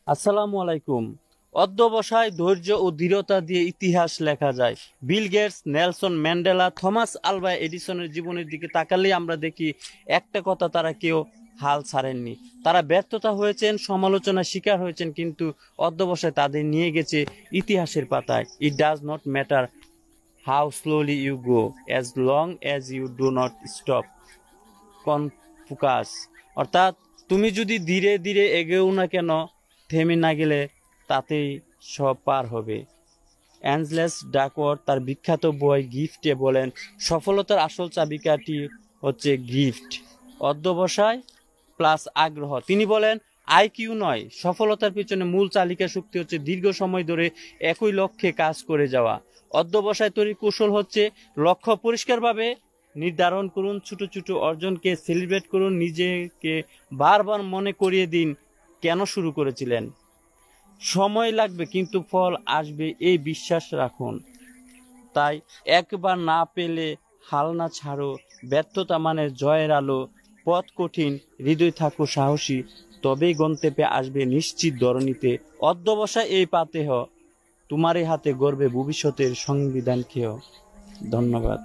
আসসালামু আলাইকুম। অধ্যবসায়, ধৈর্য ও দৃঢ়তা দিয়ে ইতিহাস লেখা যায়। Bill Gates, Nelson Mandela, Thomas Alva এডিসনের জীবনের দিকে তাকালেই আমরা দেখি একটা কথা, তারা কেউ হাল ছাড়েননি। তারা ব্যর্থতা হয়েছেন, সমালোচনার শিকার হয়েছেন, কিন্তু অধ্যবসায় তাদের নিয়ে গেছে ইতিহাসের পাতায়। It does not matter how slowly you go, as long as you do not stop Confucius. অর্থাৎ তুমি যদি ধীরে ধীরে এগেও না কেন, থেমে না গেলে তাতেই সব পার হবে। অ্যাঞ্জেলস ডাকওয়ার্থ তার বিখ্যাত বই গিফটে বলেন, সফলতার আসল চাবিকাঠি হচ্ছে গিফট, অধ্যবসায় প্লাস আগ্রহ। তিনি বলেন, আইকিউ নয়, সফলতার পিছনে মূল চালিকা শক্তি হচ্ছে দীর্ঘ সময় ধরে একই লক্ষ্যে কাজ করে যাওয়া। অধ্যবসায় তৈরির কৌশল হচ্ছে লক্ষ্য পরিষ্কারভাবে নির্ধারণ করুন, ছোট ছোট অর্জনকে সেলিব্রেট করুন, নিজেকে বারবার মনে করিয়ে দিন কেন শুরু করেছিলেন। সময় লাগবে কিন্তু ফল আসবে, এই বিশ্বাস রাখুন। তাই একবার না পেলে হাল না ছাড়ো, ব্যর্থতা মানে জয়ের আলো। পথ কঠিন, হৃদয় থাকো সাহসী, তবেই গন্তব্যে আসবে নিশ্চিত ধরণীতে। অধ্যবসায় এই পাতে তোমারই হাতে গড়বে ভবিষ্যতের সংবিধান খেয়। ধন্যবাদ।